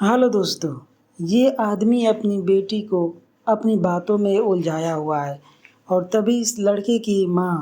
Hello दोस्तों, ये आदमी अपनी बेटी को अपनी बातों में उलझाया हुआ है और तभी इस लड़के की माँ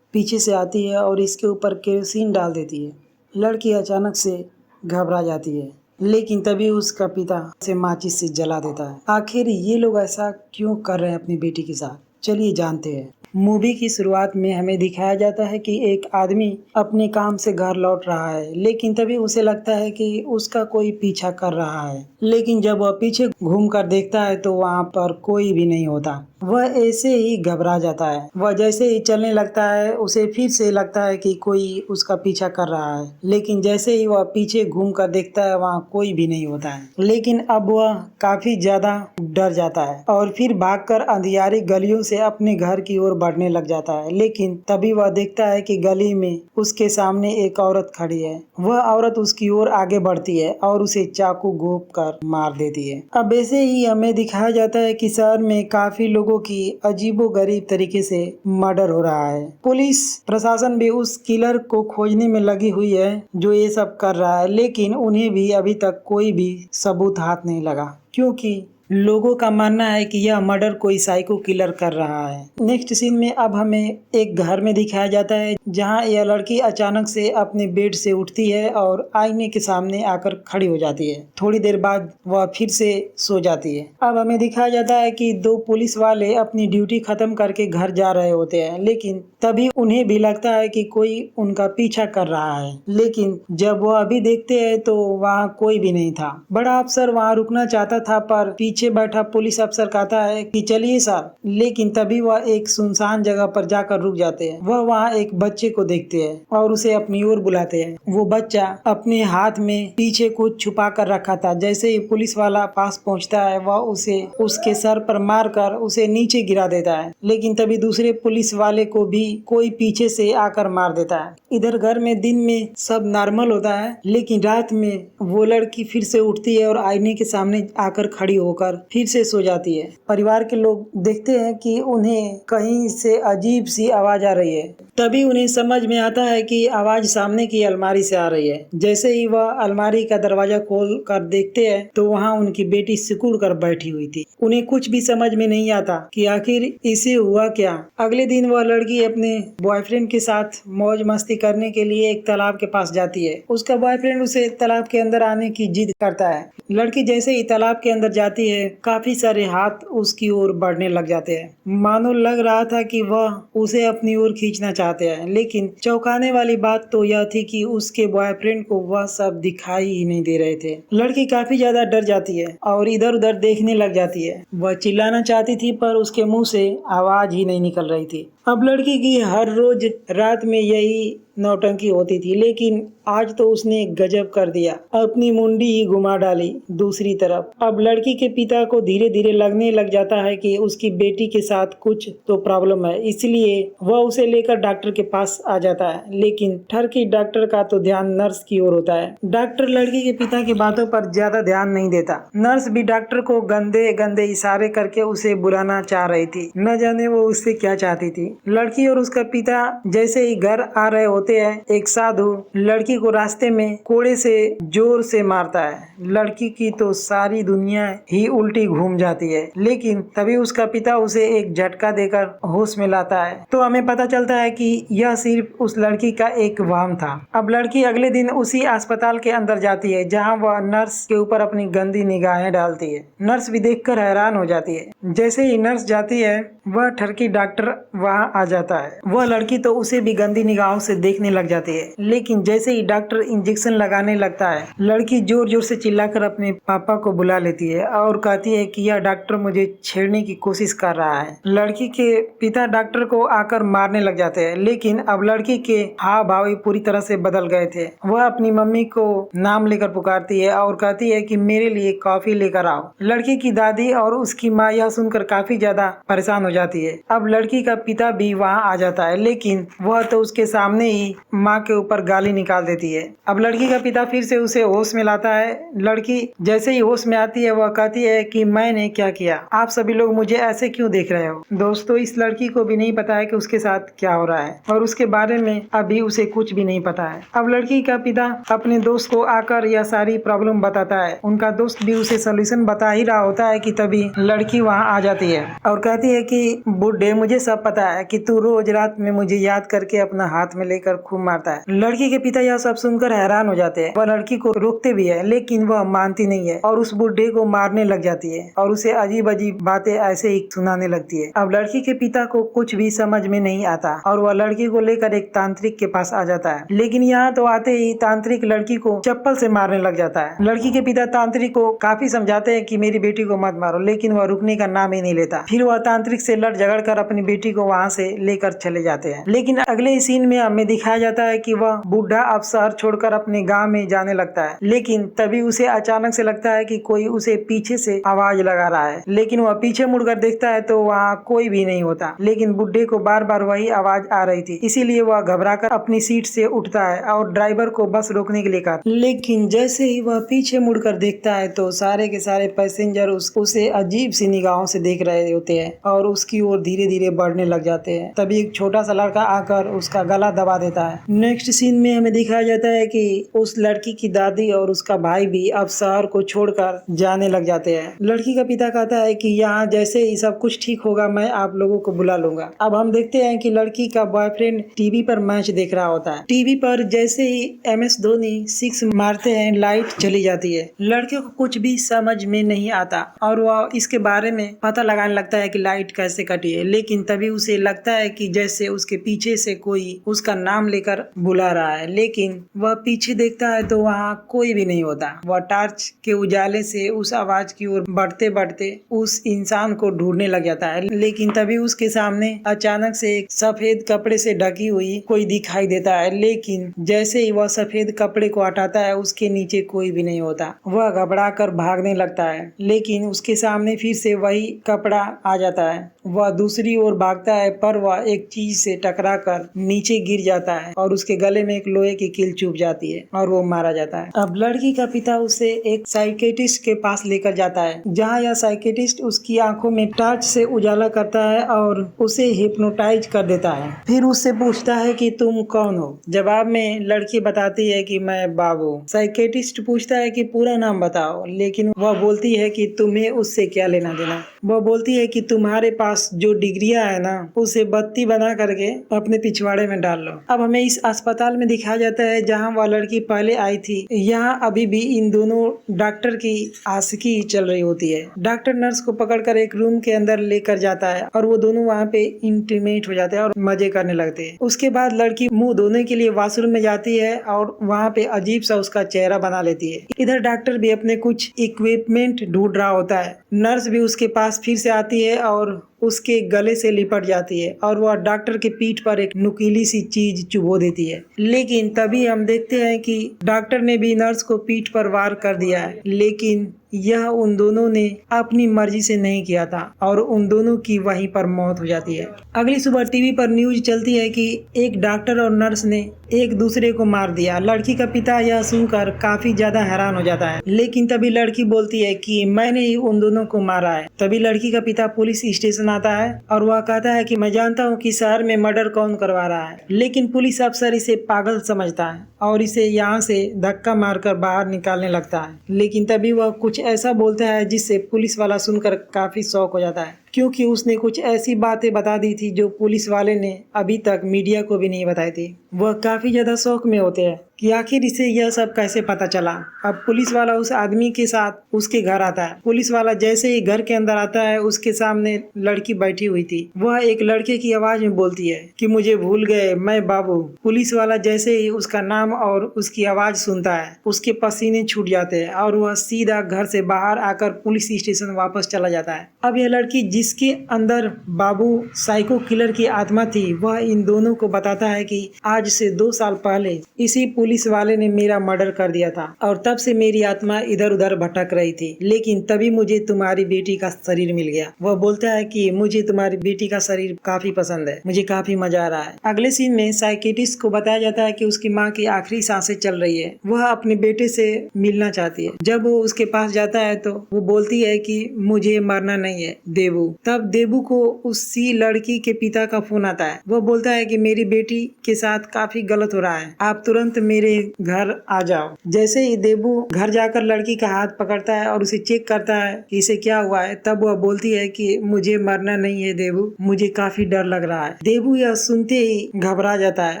पीछे से आती है और इसके ऊपर केरोसिन डाल देती है। लड़की अचानक से घबरा जाती है, लेकिन तभी उसका पिता उसे माचिस से जला देता है। आखिर ये लोग ऐसा क्यों कर रहे हैं अपनी बेटी के साथ? चलिए जानते हैं। मूवी की शुरुआत में हमें दिखाया जाता है कि एक आदमी अपने काम से घर लौट रहा है, लेकिन तभी उसे लगता है कि उसका कोई पीछा कर रहा है। लेकिन जब वह पीछे घूमकर देखता है तो वहाँ पर कोई भी नहीं होता। वह ऐसे ही घबरा जाता है। वह जैसे ही चलने लगता है उसे फिर से लगता है कि कोई उसका पीछा कर रहा है, लेकिन जैसे ही वह पीछे घूमकर देखता है वहाँ कोई भी नहीं होता है। लेकिन अब वह काफी ज्यादा डर जाता है और फिर भागकर अंधियारी गलियों से अपने घर की ओर बढ़ने लग जाता है। लेकिन तभी वह देखता है कि गली में उसके सामने एक औरत खड़ी है। वह औरत उसकी ओर आगे बढ़ती है और उसे चाकू घोंप कर मार देती है। अब ऐसे ही हमें दिखाया जाता है कि शहर में काफी लोगों की अजीबोगरीब तरीके से मर्डर हो रहा है। पुलिस प्रशासन भी उस किलर को खोजने में लगी हुई है जो ये सब कर रहा है, लेकिन उन्हें भी अभी तक कोई भी सबूत हाथ नहीं लगा, क्योंकि लोगों का मानना है कि यह मर्डर कोई साइको किलर कर रहा है। नेक्स्ट सीन में अब हमें एक घर में दिखाया जाता है जहां यह लड़की अचानक से अपने बेड से उठती है और आईने के सामने आकर खड़ी हो जाती है। थोड़ी देर बाद वह फिर से सो जाती है। अब हमें दिखाया जाता है कि दो पुलिस वाले अपनी ड्यूटी खत्म करके घर जा रहे होते हैं, लेकिन तभी उन्हें भी लगता है कि कोई उनका पीछा कर रहा है। लेकिन जब वह अभी देखते हैं तो वहाँ कोई भी नहीं था। बड़ा अफसर वहाँ रुकना चाहता था, पर पीछे बैठा पुलिस अफसर कहता है कि चलिए सर, लेकिन तभी वह एक सुनसान जगह पर जाकर रुक जाते हैं। वह वहाँ एक बच्चे को देखते हैं और उसे अपनी ओर बुलाते हैं। वो बच्चा अपने हाथ में पीछे कुछ छुपा कर रखा था। जैसे ही पुलिस वाला पास पहुँचता है वह उसे उसके सर पर मारकर उसे नीचे गिरा देता है, लेकिन तभी दूसरे पुलिस वाले को भी कोई पीछे से आकर मार देता है। इधर घर में दिन में सब नॉर्मल होता है, लेकिन रात में वो लड़की फिर से उठती है और आईने के सामने आकर खड़ी होकर फिर से सो जाती है। परिवार के लोग देखते हैं कि उन्हें कहीं से अजीब सी आवाज आ रही है। तभी उन्हें समझ में आता है कि आवाज सामने की अलमारी से आ रही है। जैसे ही वह अलमारी का दरवाजा खोल कर देखते हैं तो वहाँ उनकी बेटी सिकुड़ कर बैठी हुई थी। उन्हें कुछ भी समझ में नहीं आता कि आखिर इसे हुआ क्या। अगले दिन वह लड़की अपने बॉयफ्रेंड के साथ मौज मस्ती करने के लिए एक तालाब के पास जाती है। उसका बॉयफ्रेंड उसे तालाब के अंदर आने की जिद करता है। लड़की जैसे ही तालाब के अंदर जाती है काफी सारे हाथ उसकी ओर बढ़ने लग जाते हैं। मानो लग रहा था कि वह उसे अपनी ओर खींचना चाहते हैं, लेकिन चौंकाने वाली बात तो यह थी कि उसके बॉयफ्रेंड को वह सब दिखाई ही नहीं दे रहे थे। लड़की काफी ज्यादा डर जाती है और इधर उधर देखने लग जाती है। वह चिल्लाना चाहती थी पर उसके मुंह से आवाज ही नहीं निकल रही थी। अब लड़की की हर रोज रात में यही नौटंकी होती थी, लेकिन आज तो उसने गजब कर दिया, अपनी मुंडी ही घुमा डाली दूसरी तरफ। अब लड़की के पिता को धीरे धीरे लगने लग जाता है कि उसकी बेटी के साथ कुछ तो प्रॉब्लम है, इसलिए वह उसे लेकर डॉक्टर के पास आ जाता है। लेकिन ठरकी डॉक्टर का तो ध्यान नर्स की ओर होता है। डॉक्टर लड़की के पिता की बातों पर ज्यादा ध्यान नहीं देता। नर्स भी डॉक्टर को गंदे गंदे इशारे करके उसे बुलाना चाह रही थी। न जाने वो उससे क्या चाहती थी। लड़की और उसका पिता जैसे ही घर आ रहे होते हैं, एक साधु लड़की को रास्ते में कोड़े से जोर से मारता है। लड़की की तो सारी दुनिया ही उल्टी घूम जाती है, लेकिन तभी उसका पिता उसे एक झटका देकर होश में लाता है। तो हमें पता चलता है कि यह सिर्फ उस लड़की का एक वहम था। अब लड़की अगले दिन उसी अस्पताल के अंदर जाती है जहां वह नर्स के ऊपर अपनी गंदी निगाहें डालती है। नर्स भी देखकर हैरान हो जाती है। जैसे ही नर्स जाती है वह ठरकी डॉक्टर वहां आ जाता है। वह लड़की तो उसे भी गंदी निगाहों से देखने लग जाती है, लेकिन जैसे ही डॉक्टर इंजेक्शन लगाने लगता है लड़की जोर जोर से चिल्लाकर अपने पापा को बुला लेती है और कहती है कि यह डॉक्टर मुझे छेड़ने की कोशिश कर रहा है। लड़की के पिता डॉक्टर को आकर मारने लग जाते हैं, लेकिन अब लड़की के हाव भाव पूरी तरह से बदल गए थे। वह अपनी मम्मी को नाम लेकर पुकारती है और कहती है कि मेरे लिए कॉफी लेकर आओ। लड़की की दादी और उसकी माँ यह सुनकर काफी ज्यादा परेशान हो जाती है। अब लड़की का पिता भी वहाँ आ जाता है, लेकिन वह तो उसके सामने ही माँ के ऊपर गाली निकाल देती है। अब लड़की का पिता फिर से उसे होश में लाता है। लड़की जैसे ही होश में आती है वह कहती है कि मैंने क्या किया, आप सभी लोग मुझे ऐसे क्यों देख रहे हो। दोस्तों, इस लड़की को भी नहीं पता है कि उसके साथ क्या हो रहा है और उसके बारे में अभी उसे कुछ भी नहीं पता है। अब लड़की का पिता अपने दोस्त को आकर यह सारी प्रॉब्लम बताता है। उनका दोस्त भी उसे सोल्यूशन बता ही रहा होता है कि तभी लड़की वहाँ आ जाती है और कहती है कि बुड्ढे, मुझे सब पता है कि तू रोज रात में मुझे याद करके अपना हाथ में लेकर खूब मारता है। लड़की के पिता यह सब सुनकर हैरान हो जाते हैं। वह लड़की को रोकते भी है, लेकिन वह मानती नहीं है और उस बुड्ढे को मारने लग जाती है और उसे अजीब अजीब बातें ऐसे ही सुनाने लगती है। अब लड़की के पिता को कुछ भी समझ में नहीं आता और वह लड़की को लेकर एक तांत्रिक के पास आ जाता है, लेकिन यहाँ तो आते ही तांत्रिक लड़की को चप्पल से मारने लग जाता है। लड़की के पिता तांत्रिक को काफी समझाते हैं कि मेरी बेटी को मत मारो, लेकिन वह रुकने का नाम ही नहीं लेता। फिर वह तांत्रिक से लड़ झगड़ कर अपनी बेटी को वहाँ से लेकर चले जाते हैं। लेकिन अगले सीन में हमें दिखाया जाता है कि वह बूढ़ा अब शहर छोड़कर अपने गाँव में जाने लगता है, लेकिन तभी उसे अचानक से लगता है कि कोई उसे पीछे से आवाज लगा रहा है। लेकिन वह पीछे मुड़कर देखता है तो वहाँ कोई भी नहीं होता, लेकिन बुड्ढे को बार बार वही आवाज आ रही थी। इसीलिए वह घबराकर अपनी सीट से उठता है और ड्राइवर को बस रोकने के लिए कहा, लेकिन जैसे ही वह पीछे मुड़कर देखता है तो सारे के सारे पैसेंजर उसे अजीब सी निगाहों से देख रहे होते हैं और उसकी ओर धीरे धीरे बढ़ने लग जाते हैं। तभी एक छोटा सा लड़का आकर उसका गला दबा देता है। नेक्स्ट सीन में हमें दिखाया जाता है कि उस लड़की की दादी और उसका भाई भी अब शहर को छोड़कर जाने लग जाते हैं। लड़की का पिता कहता है कि यहाँ जैसे ही सब कुछ ठीक होगा मैं आप लोगों को बुला लूंगा। अब हम देखते हैं कि लड़की का बॉयफ्रेंड टीवी पर मैच देख रहा होता है। टीवी पर जैसे ही MS धोनी 6 मारते हैं लाइट चली जाती है। लड़के को कुछ भी समझ में नहीं आता और वह इसके बारे में पता लगाने लगता है कि लाइट कैसे कटी है, लेकिन तभी उसे लगता है कि जैसे उसके पीछे से कोई उसका नाम लेकर बुला रहा है, लेकिन वह पीछे देखता है तो वहाँ कोई भी नहीं होता। वह टॉर्च के उजाले से उस आवाज की ओर बढ़ते बढ़ते उस इंसान को ढूंढने लग जाता है, लेकिन तभी उसके सामने अचानक से एक सफेद कपड़े से ढकी हुई कोई दिखाई देता है, लेकिन जैसे ही वह सफेद कपड़े को हटाता है उसके नीचे कोई भी नहीं होता। वह घबरा कर भागने लगता है, लेकिन उसके सामने फिर से वही कपड़ा आ जाता है। वह दूसरी ओर भागता है पर वह एक चीज से टकरा कर नीचे गिर जाता है और उसके गले में एक लोहे की कील चुभ जाती है और वो मारा जाता है। अब लड़की का पिता उसे एक साइकियाट्रिस्ट के पास लेकर जाता है, जहाँ यह साइकियाट्रिस्ट उसकी आंखों में टॉर्च से उजाला करता है और उसे हिप्नोटाइज कर देता है। फिर उससे पूछता है कि तुम कौन हो। जवाब में लड़की बताती है कि मैं बाबू। साइकियाट्रिस्ट पूछता है कि पूरा नाम बताओ, लेकिन वह बोलती है कि तुम्हें उससे क्या लेना देना। वह बोलती है कि तुम्हारे पास जो डिग्रियां है ना, उसे बत्ती बना करके अपने पिछवाड़े में डाल लो। अब हमें इस अस्पताल में दिखाया जाता है जहाँ वह लड़की पहले आई थी। यहाँ अभी भी इन दोनों डॉक्टर की आशिकी चल रही होती है। डॉक्टर नर्स को पकड़कर एक रूम के अंदर लेकर जाता है और वो दोनों वहाँ पे इंटीमेट हो जाते हैं और मजे करने लगते हैं। उसके बाद लड़की मुंह धोने के लिए वॉशरूम में जाती है और वहाँ पे अजीब सा उसका चेहरा बना लेती है। इधर डॉक्टर भी अपने कुछ इक्विपमेंट ढूंढ रहा होता है। नर्स भी उसके पास फिर से आती है और उसके गले से लिपट जाती है और वह डॉक्टर के पीठ पर एक नुकीली सी चीज चुभो देती है। लेकिन तभी हम देखते हैं कि डॉक्टर ने भी नर्स को पीठ पर वार कर दिया है, लेकिन यह उन दोनों ने अपनी मर्जी से नहीं किया था और उन दोनों की वहीं पर मौत हो जाती है। अगली सुबह टीवी पर न्यूज चलती है कि एक डॉक्टर और नर्स ने एक दूसरे को मार दिया। लड़की का पिता यह सुनकर काफी ज्यादा हैरान हो जाता है, लेकिन तभी लड़की बोलती है कि मैंने ही उन दोनों को मारा है। तभी लड़की का पिता पुलिस स्टेशन आता है और वह कहता है कि मैं जानता हूँ कि शहर में मर्डर कौन करवा रहा है, लेकिन पुलिस अफसर इसे पागल समझता है और इसे यहाँ से धक्का मारकर बाहर निकालने लगता है। लेकिन तभी वह कुछ ऐसा बोलता है जिससे पुलिस वाला सुनकर काफी शॉक हो जाता है, क्योंकि उसने कुछ ऐसी बातें बता दी थी जो पुलिस वाले ने अभी तक मीडिया को भी नहीं बताई थी। वह काफी ज्यादा शौक में होते हैं कि आखिर इसे यह सब कैसे पता चला। अब पुलिस वाला उस आदमी के साथ उसके घर आता है। पुलिस वाला जैसे ही घर के अंदर आता है उसके सामने लड़की बैठी हुई थी। वह एक लड़के की आवाज में बोलती है कि मुझे भूल गए, मैं बाबू। पुलिस वाला जैसे ही उसका नाम और उसकी आवाज सुनता है उसके पसीने छूट जाते हैं और वह सीधा घर से बाहर आकर पुलिस स्टेशन वापस चला जाता है। अब यह लड़की जिस जिसके अंदर बाबू साइको किलर की आत्मा थी, वह इन दोनों को बताता है कि आज से 2 साल पहले इसी पुलिस वाले ने मेरा मर्डर कर दिया था और तब से मेरी आत्मा इधर उधर भटक रही थी, लेकिन तभी मुझे तुम्हारी बेटी का शरीर मिल गया। वह बोलता है कि मुझे तुम्हारी बेटी का शरीर काफी पसंद है, मुझे काफी मजा आ रहा है। अगले सीन में साइकियाट्रिस्ट को बताया जाता है कि उसकी माँ की आखिरी सांसें चल रही है, वह अपने बेटे से मिलना चाहती है। जब वो उसके पास जाता है तो वो बोलती है कि मुझे मरना नहीं है देबू। तब देबू को उसी लड़की के पिता का फोन आता है। वह बोलता है कि मेरी बेटी के साथ काफी गलत हो रहा है, आप तुरंत मेरे घर आ जाओ। जैसे ही देबू घर जाकर लड़की का हाथ पकड़ता है और उसे चेक करता है कि इसे क्या हुआ है, तब वह बोलती है कि मुझे मरना नहीं है देबू, मुझे काफी डर लग रहा है। देबू यह सुनते ही घबरा जाता है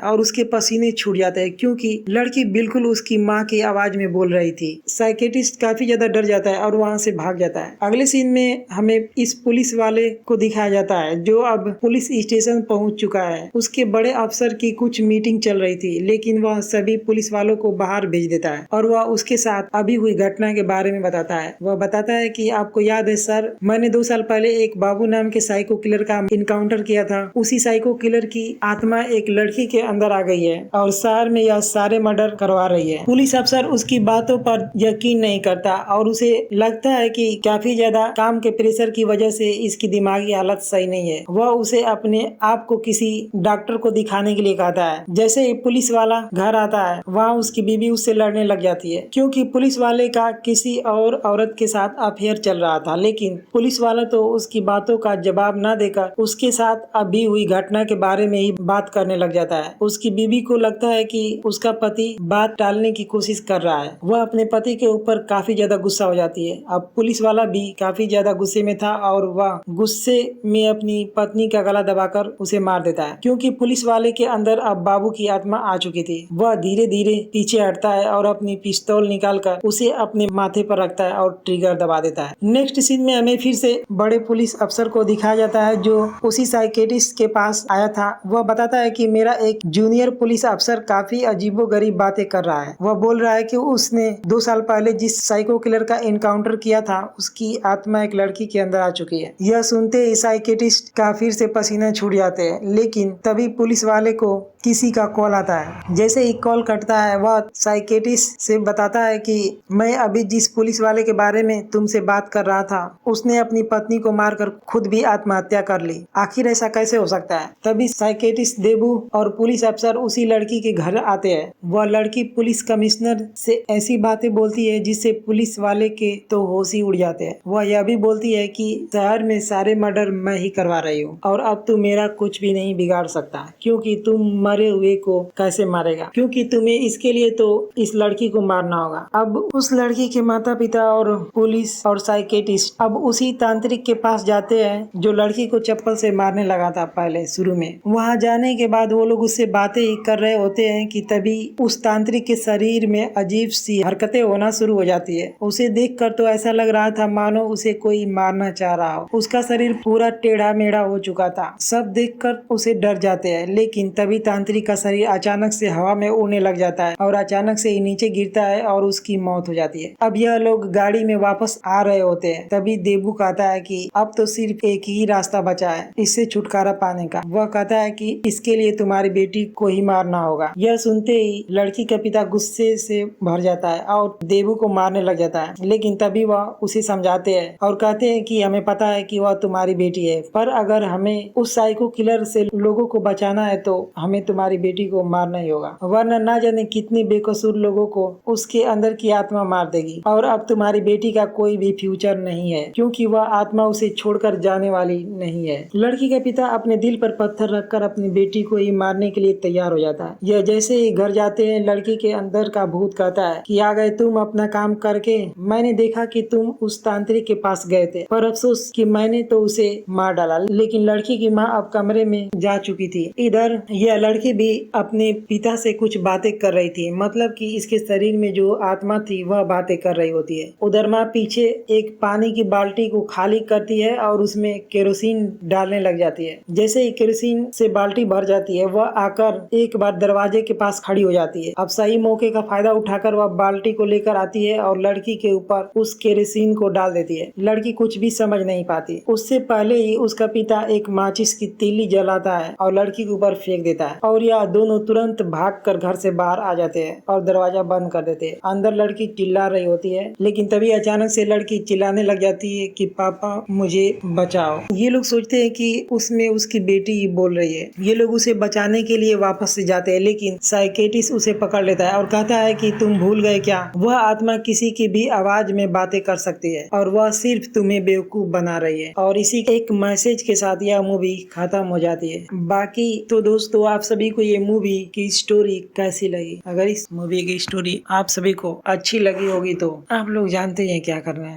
और उसके पसीने छूट जाते हैं, क्योंकि लड़की बिल्कुल उसकी माँ की आवाज में बोल रही थी। साइकियाट्रिस्ट काफी ज्यादा डर जाता है और वहाँ से भाग जाता है। अगले सीन में हमें इस पुलिस वाले को दिखाया जाता है जो अब पुलिस स्टेशन पहुंच चुका है। उसके बड़े अफसर की कुछ मीटिंग चल रही थी, लेकिन वह सभी पुलिस वालों को बाहर भेज देता है और वह उसके साथ अभी हुई घटना के बारे में बताता है। वह बताता है कि आपको याद है सर, मैंने 2 साल पहले एक बाबू नाम के साइको किलर का इनकाउंटर किया था। उसी साइको किलर की आत्मा एक लड़की के अंदर आ गई है और शहर में यह सारे मर्डर करवा रही है। पुलिस अफसर उसकी बातों पर यकीन नहीं करता और उसे लगता है कि काफी ज्यादा काम के प्रेशर की वजह से इसकी दिमागी हालत सही नहीं है। वह उसे अपने आप को किसी डॉक्टर को दिखाने के लिए कहता है। जैसे ही पुलिस वाला घर आता है, वहाँ उसकी बीवी उससे लड़ने लग जाती है, क्योंकि पुलिस वाले का किसी और औरत के साथ अफेयर चल रहा था। लेकिन पुलिस वाला तो उसकी बातों का जवाब न देकर उसके साथ अभी हुई घटना के बारे में ही बात करने लग जाता है। उसकी बीवी को लगता है कि उसका पति बात टालने की कोशिश कर रहा है। वह अपने पति के ऊपर काफी ज्यादा गुस्सा हो जाती है। अब पुलिस वाला भी काफी ज्यादा गुस्से में था और वह गुस्से में अपनी पत्नी का गला दबाकर उसे मार देता है, क्योंकि पुलिस वाले के अंदर अब बाबू की आत्मा आ चुकी थी। वह धीरे धीरे पीछे हटता है और अपनी पिस्तौल निकालकर उसे अपने माथे पर रखता है और ट्रिगर दबा देता है। नेक्स्ट सीन में हमें फिर से बड़े पुलिस अफसर को दिखाया जाता है जो उसी साइकियाट्रिस्ट के पास आया था। वह बताता है कि मेरा एक जूनियर पुलिस अफसर काफी अजीबोगरीब बातें कर रहा है। वह बोल रहा है कि उसने 2 साल पहले जिस साइको किलर का एनकाउंटर किया था, उसकी आत्मा एक लड़की के अंदर आ चुकी है। यह सुनते ही साइकियाट्रिस्ट का फिर से पसीने छूट जाते हैं, लेकिन तभी पुलिस वाले को किसी का कॉल आता है। जैसे ही कॉल कटता है, वह साइकियाट्रिस्ट से बताता है कि मैं अभी जिस पुलिस वाले के बारे में तुमसे बात कर रहा था, उसने अपनी पत्नी को मारकर खुद भी आत्महत्या कर ली। आखिर ऐसा कैसे हो सकता है? तभी साइकियाट्रिस्ट देबू और पुलिस अफसर उसी लड़की के घर आते हैं। वह लड़की पुलिस कमिश्नर से ऐसी बातें बोलती है जिससे पुलिस वाले के तो होश ही उड़ जाते हैं। वह यह भी बोलती है कि शहर में सारे मर्डर मैं ही करवा रही हूँ और अब तू मेरा कुछ भी नहीं बिगाड़ सकता, क्योंकि तुम मरे हुए को कैसे मारेगा, क्योंकि तुम्हें इसके लिए तो इस लड़की को मारना होगा। अब उस लड़की के माता पिता और पुलिस और साइकियाट्रिस्ट अब उसी तांत्रिक के पास जाते हैं जो लड़की को चप्पल से मारने लगा था पहले शुरू में। वहाँ जाने के बाद वो लोग उससे बातें ही कर रहे होते हैं कि तभी उस तांत्रिक के शरीर में अजीब सी हरकतें होना शुरू हो जाती है। उसे देखकर तो ऐसा लग रहा था मानो उसे कोई मारना चाह रहा हो। उसका शरीर पूरा टेढ़ा मेढ़ा हो चुका था। सब देखकर उसे डर जाते हैं, लेकिन तभी तांत्रिक का शरीर अचानक से हवा में उड़ने लग जाता है और अचानक से नीचे गिरता है और उसकी मौत हो जाती है। अब यह लोग गाड़ी में वापस आ रहे होते हैं, तभी देबू कहता है कि अब तो सिर्फ एक ही रास्ता बचा है इससे छुटकारा पाने का। वह कहता है कि इसके लिए तुम्हारी बेटी को ही मारना होगा। यह सुनते ही लड़की का पिता गुस्से से भर जाता है और देबू को मारने लग जाता है, लेकिन तभी वह उसे समझाते हैं और कहते हैं कि हमें पता है कि वह तुम्हारी बेटी है, पर अगर हमें उस साइको किलर से लोगों को बचाना है तो हमें तुम्हारी बेटी को मारना ही होगा, वरना ना जाने कितने बेकसूर लोगों को उसके अंदर की आत्मा मार देगी और अब तुम्हारी बेटी का कोई भी फ्यूचर नहीं है, क्योंकि वह आत्मा उसे छोड़कर जाने वाली नहीं है। लड़की का पिता अपने दिल पर पत्थर रखकर अपनी बेटी को ही मारने के लिए तैयार हो जाता है। यह जैसे ही घर जाते हैं, लड़की के अंदर का भूत कहता है कि आ गए तुम अपना काम करके, मैंने देखा कि तुम उस तांत्रिक के पास गए थे, पर अफसोस कि मैंने तो उसे मार डाला। लेकिन लड़की की माँ अब कमरे में जा चुकी थी। इधर यह लड़की भी अपने पिता से कुछ बातें कर रही थी, मतलब कि इसके शरीर में जो आत्मा थी वह बातें कर रही होती है। उधर माँ पीछे एक पानी की बाल्टी को खाली करती है और उसमें केरोसिन डालने लग जाती है। जैसे ही केरोसिन से बाल्टी भर जाती है, वह आकर एक बार दरवाजे के पास खड़ी हो जाती है। अब सही मौके का फायदा उठाकर वह बाल्टी को लेकर आती है और लड़की के ऊपर उस केरोसिन को डाल देती है। लड़की कुछ भी समझ नहीं पाती। उससे पहले ही उसका पिता एक माचिस की तीली जलाता है और लड़की के ऊपर फेंक देता है और यह दोनों तुरंत भागकर घर से बाहर आ जाते हैं और दरवाजा बंद कर देते हैं। अंदर लड़की चिल्ला रही होती है, लेकिन तभी अचानक से लड़की चिल्लाने लग जाती है कि पापा मुझे बचाओ। ये लोग सोचते हैं कि उसमें उसकी बेटी बोल रही है। ये लोग उसे बचाने के लिए वापस से जाते हैं, लेकिन साइकेटिस्ट उसे पकड़ लेता है और कहता है कि तुम भूल गए क्या, वह आत्मा किसी की भी आवाज में बातें कर सकती है और वह सिर्फ तुम्हें बेवकूफ बना रही है। और इसी एक मैसेज के साथ यह मूवी खत्म हो जाती है। बाकी तो दोस्तों, आप सभी को ये मूवी की स्टोरी कैसी लगी? अगर इस मूवी की स्टोरी आप सभी को अच्छी लगी होगी तो आप लोग जानते हैं क्या करना है।